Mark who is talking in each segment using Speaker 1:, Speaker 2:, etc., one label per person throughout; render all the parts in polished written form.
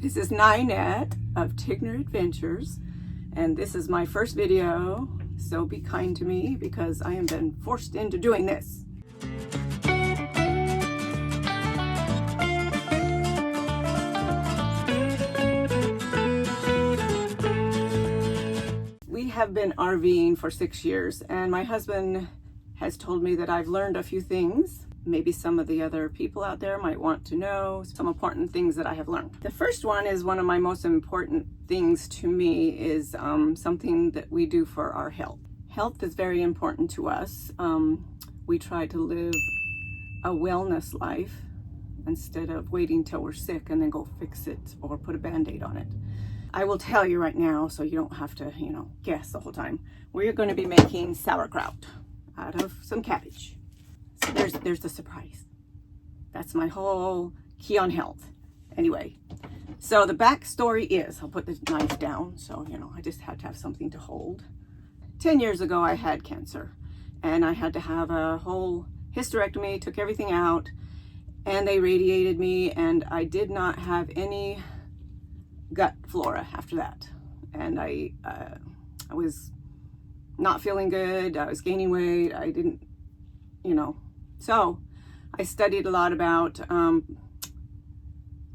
Speaker 1: This is Ninette of Tigner Adventures, and this is my first video, so be kind to me because I have been forced into doing this. We have been RVing for 6 years, and my husband has told me that I've learned a few things. Maybe some of the other people out there might want to know some important things that I have learned. The first one is one of my most important things to me is something that we do for our health. Health is very important to us. We try to live a wellness life instead of waiting till we're sick and then go fix it or put a band-aid on it. I will tell you right now, so you don't have to, guess the whole time. We're going to be making sauerkraut out of some cabbage. So there's the surprise. That's my whole key on health. Anyway, so the backstory is, I'll put the knife down, so I just had to have something to hold. 10 years ago I had cancer, and I had to have a whole hysterectomy, took everything out, and they radiated me, and I did not have any gut flora after that. And I was not feeling good, I was gaining weight, I didn't, So I studied a lot about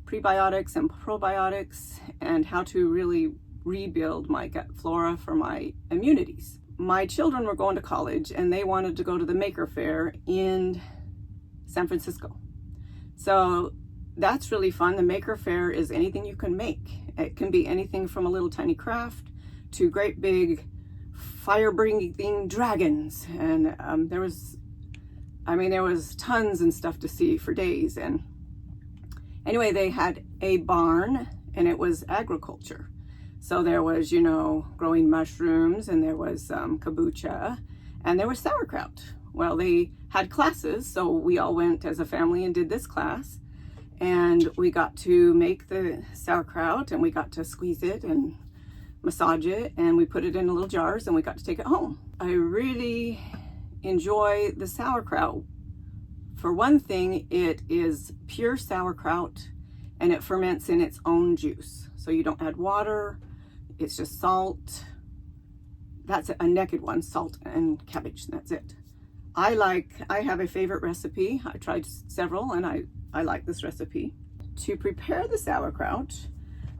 Speaker 1: prebiotics and probiotics and how to really rebuild my gut flora for my immunities. My children were going to college and they wanted to go to the Maker Faire in San Francisco. So that's really fun. The Maker Faire is anything you can make. It can be anything from a little tiny craft to great big fire-breathing dragons. And there was tons and stuff to see for days. And anyway, they had a barn and it was agriculture. So there was, growing mushrooms, and there was kombucha, and there was sauerkraut. Well, they had classes, so we all went as a family and did this class. And we got to make the sauerkraut, and we got to squeeze it and massage it, and we put it in little jars, and we got to take it home. I really enjoy the sauerkraut. For one thing, it is pure sauerkraut and it ferments in its own juice. So you don't add water, it's just salt. That's a naked one, salt and cabbage, and that's it. I have a favorite recipe. I tried several and I like this recipe. To prepare the sauerkraut,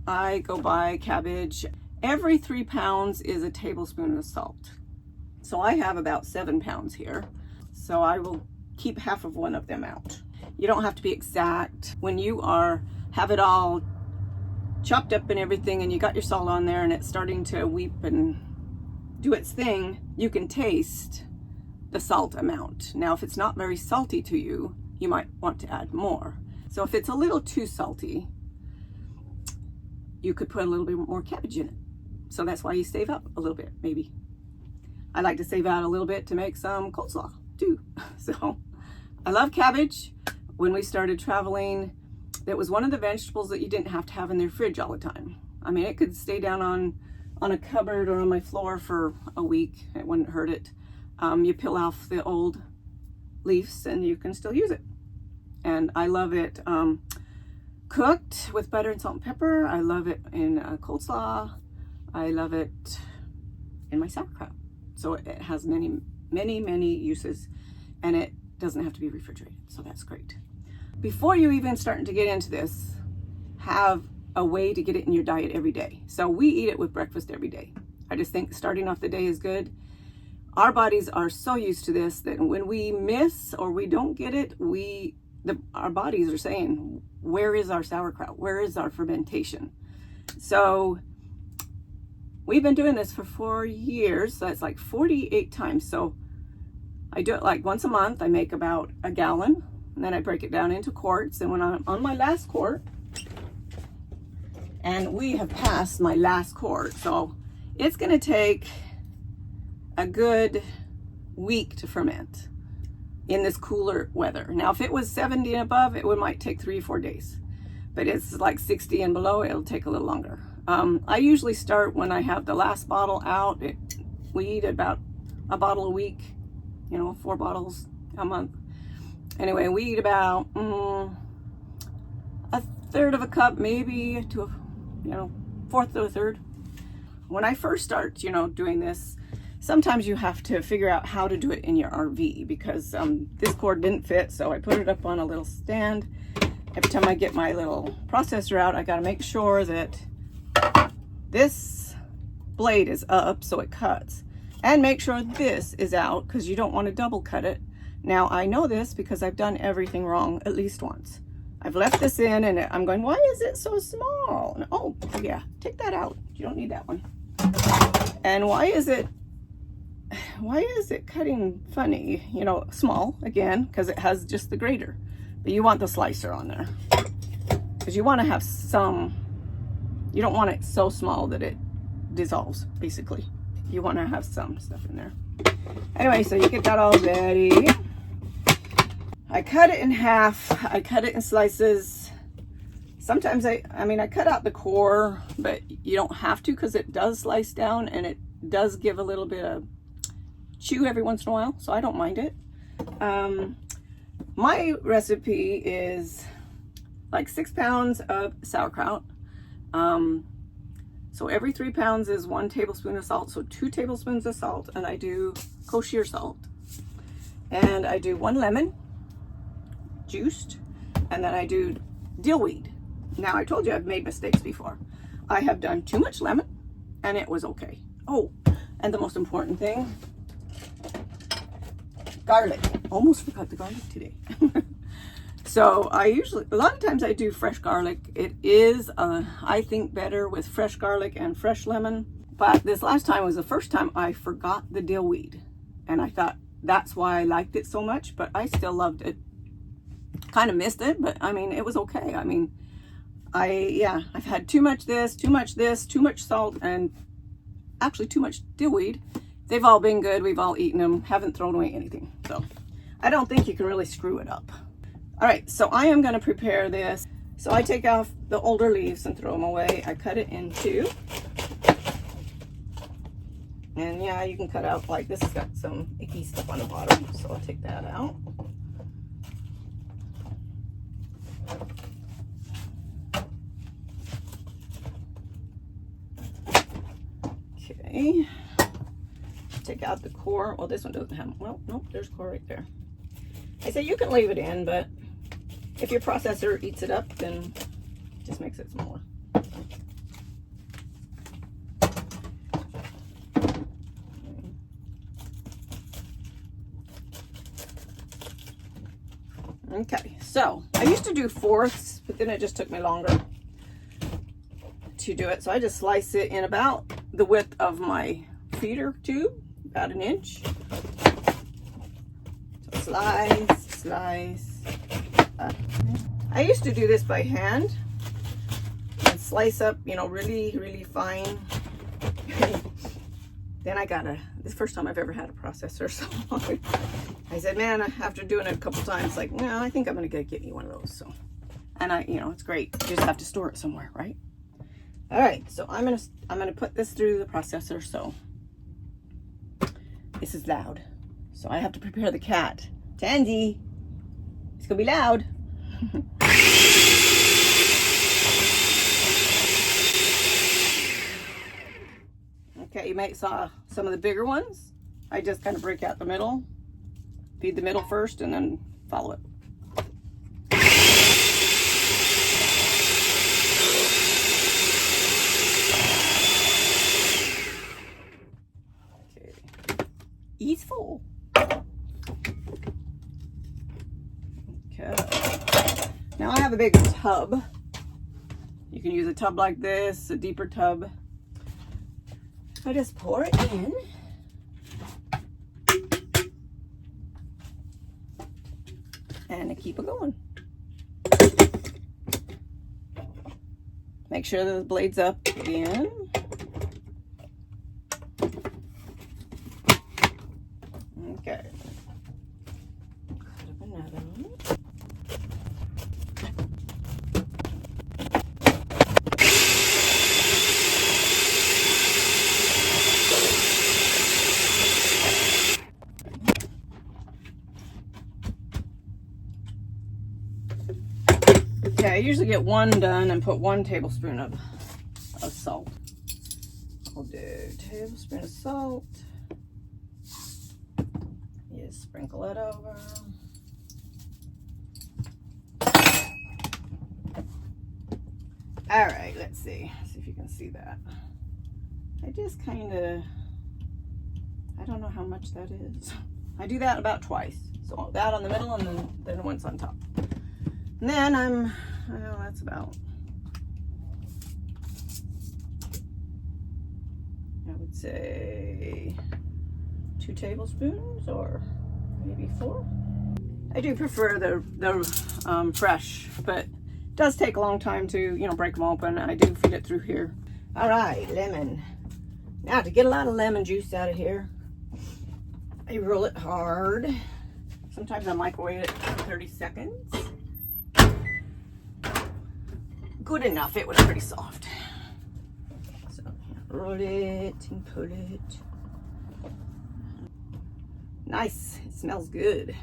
Speaker 1: I go buy cabbage. Every 3 pounds is a tablespoon of salt. So I have about 7 pounds here. So I will keep half of one of them out. You don't have to be exact. When you have it all chopped up and everything, and you got your salt on there and it's starting to weep and do its thing, you can taste the salt amount. Now, if it's not very salty to you, you might want to add more. So if it's a little too salty, you could put a little bit more cabbage in it. So that's why you save up a little bit, maybe. I like to save out a little bit to make some coleslaw too. So I love cabbage. When we started traveling, that was one of the vegetables that you didn't have to have in their fridge all the time. I mean, it could stay down on a cupboard or on my floor for a week. It wouldn't hurt it. You peel off the old leaves and you can still use it. And I love it cooked with butter and salt and pepper. I love it in coleslaw. I love it in my sauerkraut. So it has many, many, many uses, and it doesn't have to be refrigerated. So that's great. Before you even start to get into this, have a way to get it in your diet every day. So we eat it with breakfast every day. I just think starting off the day is good. Our bodies are so used to this that when we miss or we don't get it, our bodies are saying, where is our sauerkraut? Where is our fermentation? So we've been doing this for 4 years, so it's like 48 times. So I do it like once a month. I make about a gallon, and then I break it down into quarts. And when I'm on my last quart, and we have passed my last quart, so it's going to take a good week to ferment in this cooler weather. Now, if it was 70 and above, it might take 3 or 4 days. But it's like 60 and below, it'll take a little longer. I usually start when I have the last bottle out. We eat about a bottle a week, 4 bottles a month. Anyway, we eat about third of a cup, maybe to a, you know, fourth to a third. When I first start, you know, doing this, sometimes you have to figure out how to do it in your RV because this cord didn't fit, so I put it up on a little stand. Every time I get my little processor out, I got to make sure that this blade is up so it cuts, and make sure this is out because you don't want to double cut it. Now I know this because I've done everything wrong at least once. I've left this in and I'm going, why is it so small? And, oh yeah, take that out. You don't need that one. And why is it cutting funny? You know, small again, because it has just the grater. But you want the slicer on there. Because you want to have some, you don't want it so small that it dissolves, basically. You want to have some stuff in there. Anyway, so you get that all ready. I cut it in half. I cut it in slices. Sometimes I cut out the core, but you don't have to because it does slice down and it does give a little bit of chew every once in a while, so I don't mind it. My recipe is like 6 pounds of sauerkraut. So every 3 pounds is 1 tablespoon of salt, so 2 tablespoons of salt, and I do kosher salt. And I do 1 lemon, juiced, and then I do dill weed. Now I told you I've made mistakes before. I have done too much lemon, and it was okay. Oh, and the most important thing, garlic. Almost forgot the garlic today. So a lot of times I do fresh garlic. It is, I think, better with fresh garlic and fresh lemon. But this last time was the first time I forgot the dill weed. And I thought that's why I liked it so much, but I still loved it. Kind of missed it, but I mean, it was okay. I mean, I've had too much this, too much salt, and actually too much dill weed. They've all been good. We've all eaten them. Haven't thrown away anything. So I don't think you can really screw it up. All right, so I am going to prepare this. So I take off the older leaves and throw them away. I cut it in 2. And yeah, you can cut out, like this has got some icky stuff on the bottom, so I'll take that out. Okay. Take out the core. Well, this one doesn't have, well, nope, there's core right there. I say you can leave it in, but if your processor eats it up, then it just makes it smaller. Okay, so I used to do fourths, but then it just took me longer to do it. So I just slice it in about the width of my feeder tube, about 1 inch. So slice. I used to do this by hand and slice up, you know, really, really fine. Then I got this first time I've ever had a processor, so I said, man, after doing it a couple times, like, no, I think I'm gonna get me one of those. So, and you know, it's great. You just have to store it somewhere, right? All right, so I'm gonna put this through the processor. So this is loud, so I have to prepare the cat. Tandy, it's gonna be loud. Okay, you might saw some of the bigger ones. I just kind of break out the middle, feed the middle first, and then follow it. Okay, easeful. Okay, now I have a big tub. You can use a tub like this, a deeper tub. I just pour it in. And I keep it going. Make sure the blade's up again. Okay. Cut up another one. Okay, usually get one done and put 1 tablespoon of salt. I'll do a tablespoon of salt. Just sprinkle it over. All right, let's see if you can see that. I just kind of, I don't know how much that is. I do that about twice. So that on the middle and then once on top. And then well, that's about, I would say 2 tablespoons or maybe 4. I do prefer the fresh, but it does take a long time to, you know, break them open. I do feed it through here. All right, lemon. Now to get a lot of lemon juice out of here, I roll it hard. Sometimes I microwave it for 30 seconds. Good enough, it was pretty soft. So roll it and pull it. Nice, it smells good.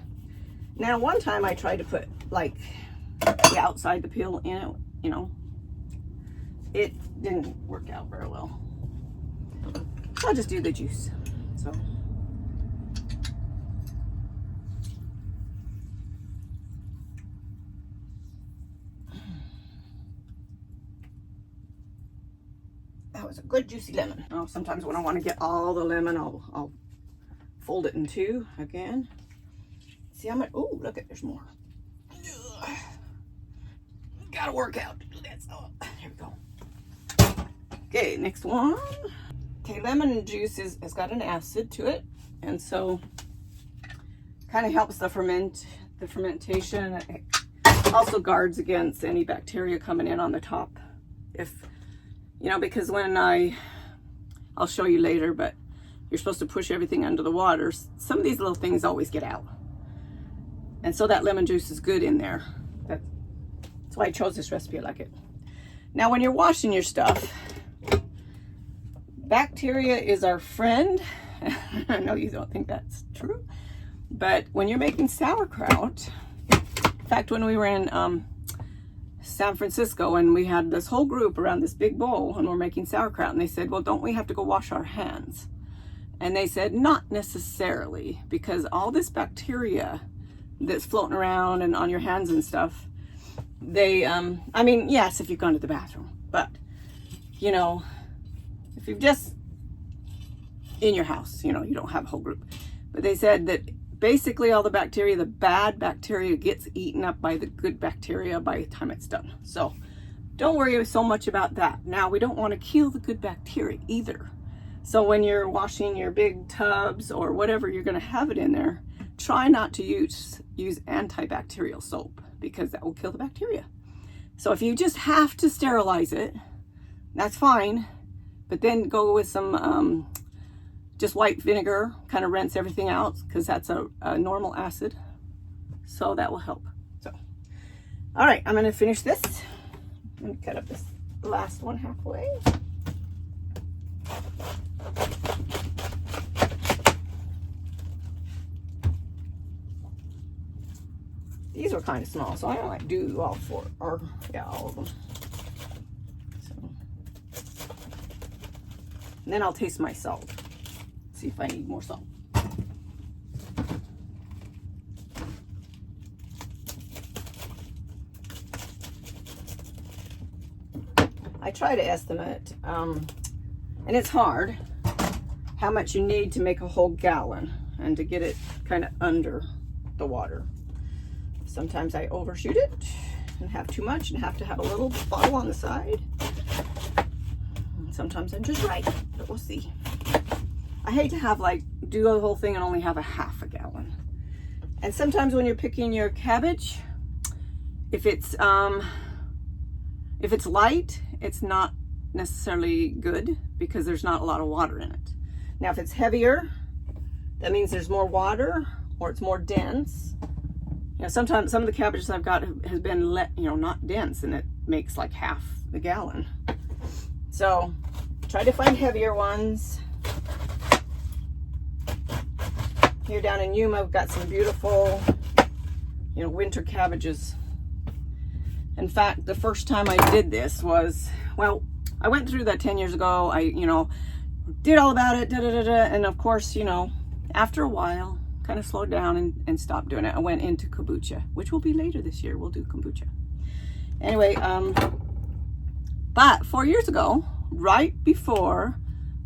Speaker 1: Now one time I tried to put like the outside the peel in it, you know. It didn't work out very well. So I'll just do the juice. So that was a good juicy lemon. Oh, sometimes when I want to get all the lemon, I'll fold it in 2 again. See how much? Oh, look at, there's more. Ugh. Gotta work out. That's all. Here we go. Okay, next one. Okay, lemon juice has got an acid to it, and so kind of helps the fermentation. It also guards against any bacteria coming in on the top. If you know, because when I'll show you later, but you're supposed to push everything under the water. Some of these little things always get out. And so that lemon juice is good in there. That's why I chose this recipe. I like it. Now, when you're washing your stuff, bacteria is our friend. I know you don't think that's true, but when you're making sauerkraut, in fact, when we were in San Francisco and we had this whole group around this big bowl and we're making sauerkraut, and they said, well, don't we have to go wash our hands? And they said, not necessarily, because all this bacteria that's floating around and on your hands and stuff, they, I mean, yes, if you've gone to the bathroom, but, you know, if you've just in your house, you know, you don't have a whole group. But they said that basically all the bacteria, the bad bacteria, gets eaten up by the good bacteria by the time it's done. So don't worry so much about that. Now, we don't want to kill the good bacteria either. So when you're washing your big tubs or whatever you're going to have it in there, try not to use antibacterial soap, because that will kill the bacteria. So if you just have to sterilize it, that's fine. But then go with some just white vinegar, kind of rinse everything out, because that's a normal acid. So that will help. So, all right, I'm going to finish this. I'm going to cut up this last one halfway. These are kind of small, so I don't like do all 4, or yeah, all of them. So, and then I'll taste my salt. See if I need more salt. I try to estimate, and it's hard, how much you need to make a whole gallon and to get it kind of under the water. Sometimes I overshoot it and have too much and have to have a little bottle on the side. And sometimes I'm just right, but we'll see. I hate to have do the whole thing and only have a half a gallon. And sometimes when you're picking your cabbage, if it's light, it's not necessarily good because there's not a lot of water in it. Now, if it's heavier, that means there's more water or it's more dense. You know, sometimes some of the cabbages I've got has been not dense, and it makes like half the gallon. So try to find heavier ones. Here down in Yuma, we've got some beautiful, winter cabbages. In fact, the first time I did this was, well, I went through that 10 years ago. I, did all about it, and of course, after a while, kind of slowed down and stopped doing it. I went into kombucha, which will be later this year. We'll do kombucha. Anyway, but 4 years ago, right before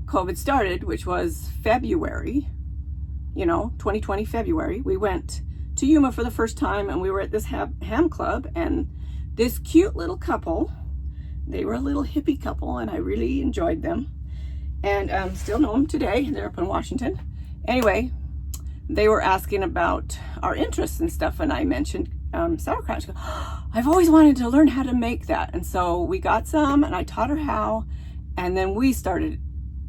Speaker 1: COVID started, which was February, 2020 February, we went to Yuma for the first time, and we were at this ham club, and this cute little couple, they were a little hippie couple, and I really enjoyed them, and still know them today. They're up in Washington. Anyway, they were asking about our interests and stuff, and I mentioned sauerkraut. She goes, "Oh, I've always wanted to learn how to make that." And so we got some, and I taught her how, and then we started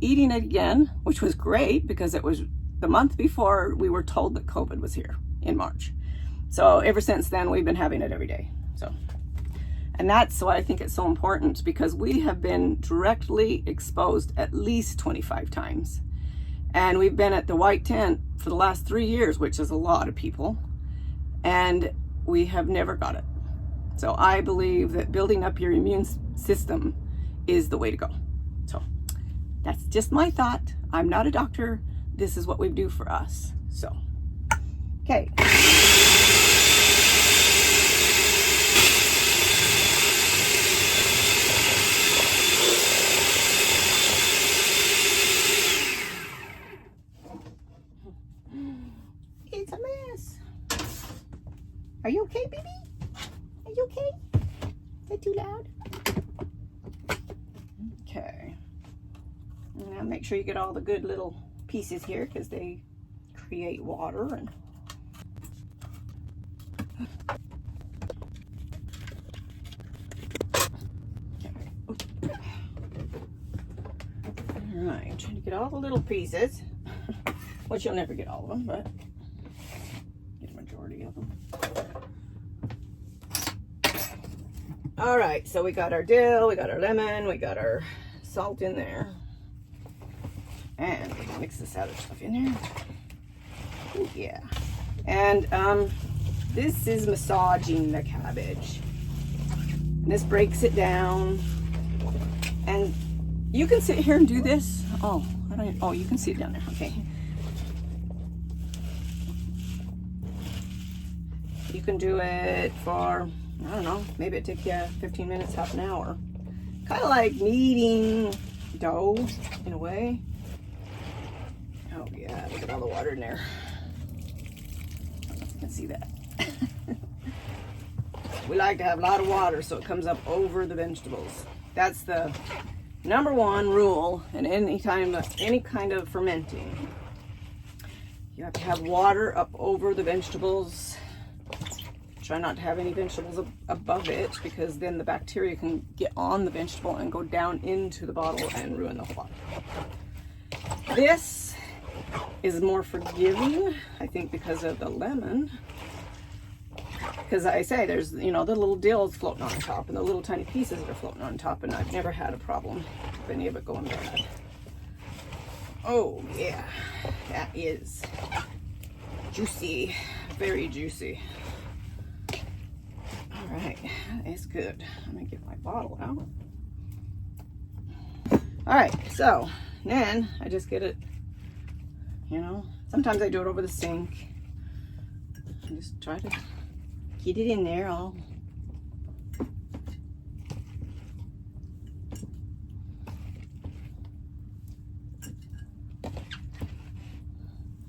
Speaker 1: eating it again, which was great because it was the month before we were told that COVID was here in March. So ever since then, we've been having it every day. And that's why I think it's so important, because we have been directly exposed at least 25 times. And we've been at the white tent for the last 3 years, which is a lot of people. And we have never got it. So I believe that building up your immune system is the way to go. So that's just my thought. I'm not a doctor. This is what we do for us. So, okay. It's a mess. Are you okay, baby? Are you okay? Is that too loud? Okay. Now make sure you get all the good little pieces here, because they create water. And all right, trying to get all the little pieces, which you'll never get all of them, but get a majority of them. All right, so we got our dill, we got our lemon, we got our salt in there. And we're gonna mix this other stuff in there. Ooh, yeah. And this is massaging the cabbage. And this breaks it down. And you can sit here and do this. Oh, you can see it down there. Okay. You can do it for, I don't know, maybe it takes you 15 minutes, half an hour. Kind of like kneading dough in a way. Oh yeah, look at all the water in there. I don't know if you can see that. We like to have a lot of water so it comes up over the vegetables. That's the #1 rule in any kind of fermenting. You have to have water up over the vegetables. Try not to have any vegetables above it, because then the bacteria can get on the vegetable and go down into the bottle and ruin the whole bottle. This is more forgiving, I think, because of the lemon. Because I say there's, the little dills floating on top and the little tiny pieces that are floating on top, and I've never had a problem with any of it going bad. Oh yeah, that is juicy, very juicy. All right, that is good. I'm gonna get my bottle out. All right, so then I just get it, sometimes I do it over the sink. I just try to get it in there all.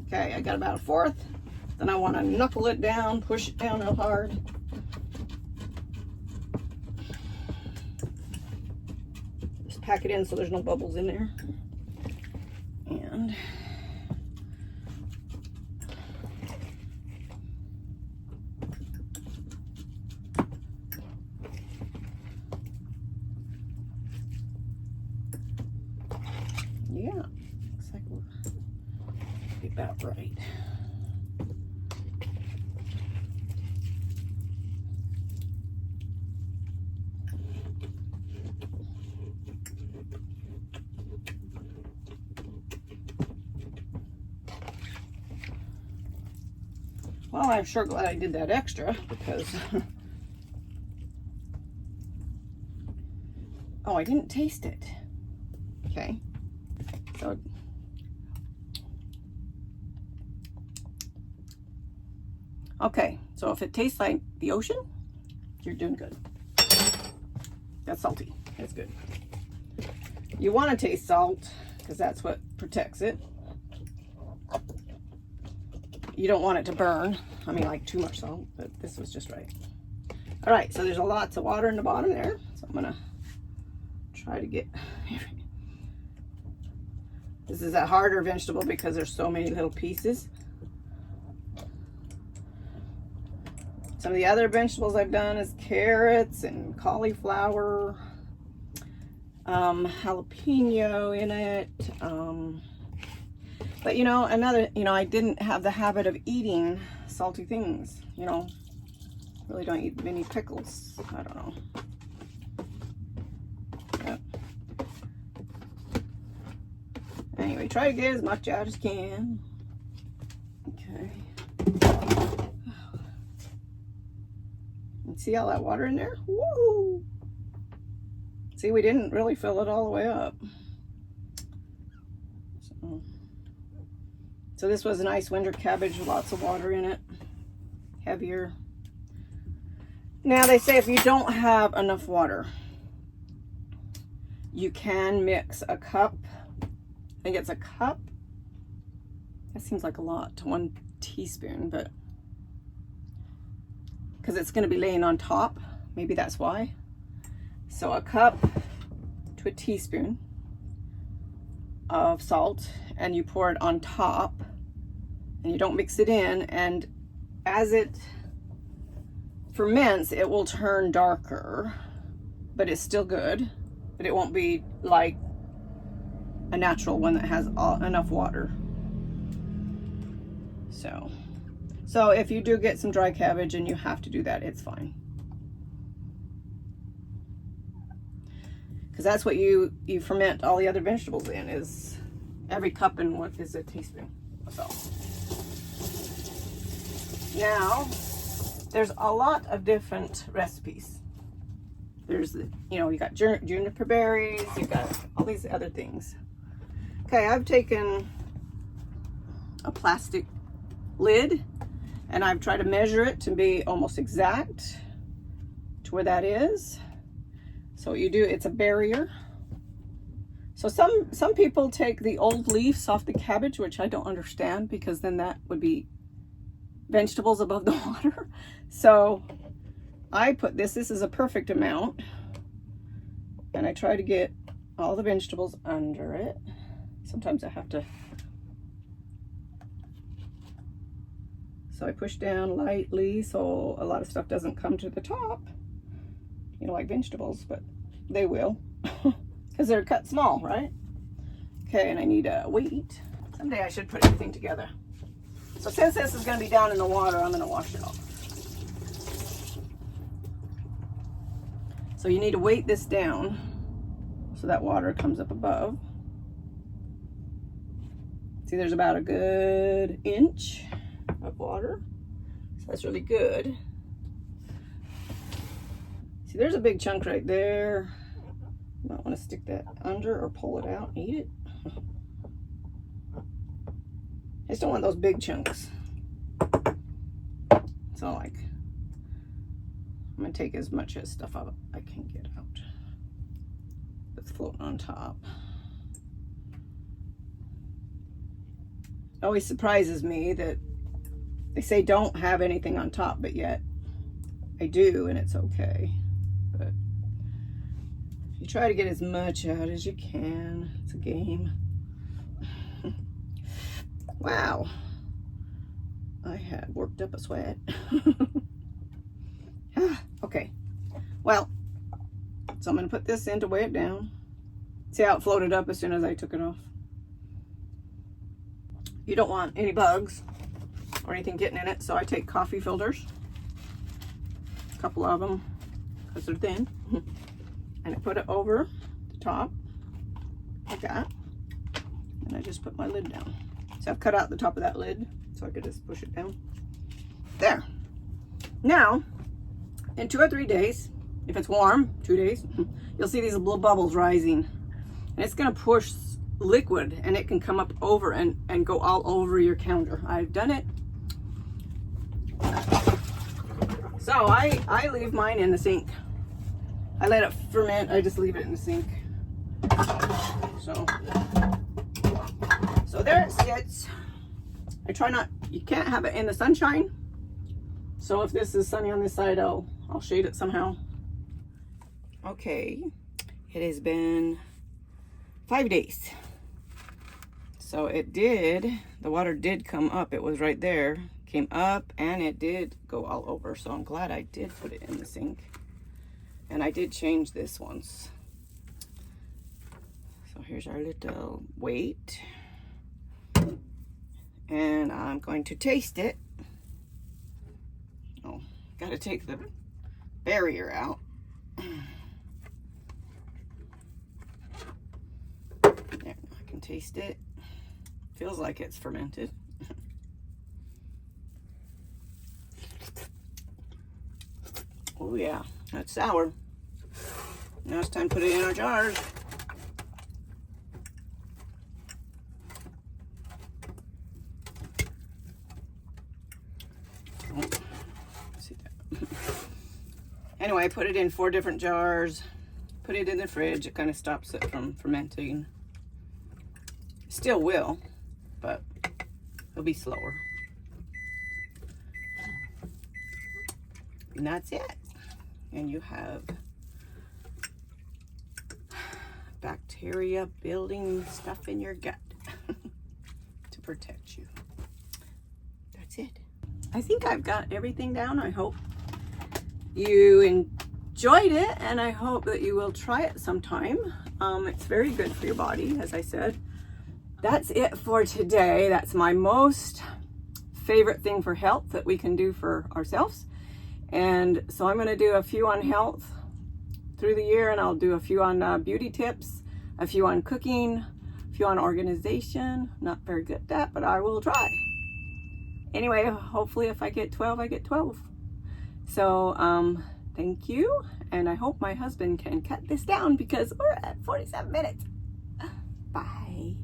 Speaker 1: Okay, I got about 1/4. Then I want to knuckle it down, push it down real hard. Just pack it in so there's no bubbles in there. And yeah, looks like we'll be about right. Well, I'm sure glad I did that extra, because Oh, I didn't taste it. Okay. So okay, so if it tastes like the ocean, you're doing good. That's salty. That's good. You want to taste salt because that's what protects it. You don't want it to burn. I mean, like too much salt, but this was just right. All right, so there's lots of water in the bottom there. So I'm gonna try to get, this is a harder vegetable because there's so many little pieces. Some of the other vegetables I've done is carrots and cauliflower, jalapeno in it. But you know, I didn't have the habit of eating salty things, you know. Really don't eat many pickles. I don't know. Yep. Anyway, try to get as much out as you can. Okay. And see all that water in there? Woo! See, we didn't really fill it all the way up. So this was a nice winter cabbage with lots of water in it. Heavier. Now they say if you don't have enough water, you can mix a cup. I think it's a cup. That seems like a lot to 1 teaspoon, but because it's going to be laying on top, maybe that's why. So a cup to a teaspoon of salt, and you pour it on top, and you don't mix it in, and as it ferments, it will turn darker, but it's still good, but it won't be like a natural one that has enough water. So if you do get some dry cabbage and you have to do that, it's fine. Because that's what you ferment all the other vegetables in, is every cup and what is a teaspoon of salt. Now, there's a lot of different recipes. There's, you got juniper berries, you got all these other things. Okay, I've taken a plastic lid and I've tried to measure it to be almost exact to where that is. So what you do, it's a barrier. So some people take the old leaves off the cabbage, which I don't understand, because then that would be vegetables above the water. So I put this is a perfect amount, and I try to get all the vegetables under it. Sometimes I have to, so I push down lightly so a lot of stuff doesn't come to the top, like vegetables, but they will because they're cut small, right? Okay, and I need a weight. Someday I should put everything together. So since this is going to be down in the water, I'm going to wash it off. So you need to weight this down so that water comes up above. See, there's about a good inch of water. So that's really good. See, there's a big chunk right there. You might want to stick that under or pull it out and eat it. I just don't want those big chunks. So like, I'm gonna take as much as stuff out I can get out that's floating on top. It always surprises me that they say don't have anything on top, but yet I do, and it's okay. But you try to get as much out as you can. It's a game. Wow, I had worked up a sweat. Okay, well, so I'm going to put this in to weigh it down. See how it floated up as soon as I took it off? You don't want any bugs or anything getting in it, so I take coffee filters, a couple of them, because they're thin, and I put it over the top, like that, and I just put my lid down. So I've cut out the top of that lid so I could just push it down. There. Now, in 2 or 3 days, if it's warm, 2 days, you'll see these little bubbles rising. And it's gonna push liquid, and it can come up over and go all over your counter. I've done it. So I leave mine in the sink. I let it ferment, I just leave it in the sink. So there it sits. I try not, you can't have it in the sunshine. So if this is sunny on this side, I'll shade it somehow. Okay, it has been 5 days. So it did, the water did come up. It was right there, came up, and it did go all over. So I'm glad I did put it in the sink. And I did change this once. So here's our little weight. And I'm going to taste it. Oh, gotta take the barrier out. There, I can taste it. Feels like it's fermented. Oh yeah, that's sour. Now it's time to put it in our jars. Oh, see that. Anyway, I put it in 4 different jars. Put it in the fridge. It kind of stops it from fermenting. Still will, but it'll be slower. And that's it. And you have bacteria building stuff in your gut to protect you. That's it. I think I've got everything down. I hope you enjoyed it, and I hope that you will try it sometime. It's very good for your body, as I said. That's it for today. That's my most favorite thing for health that we can do for ourselves. And so I'm going to do a few on health through the year, and I'll do a few on beauty tips, a few on cooking, a few on organization. Not very good at that, but I will try. Anyway, hopefully if I get 12, I get 12. So thank you, and I hope my husband can cut this down because we're at 47 minutes. Bye.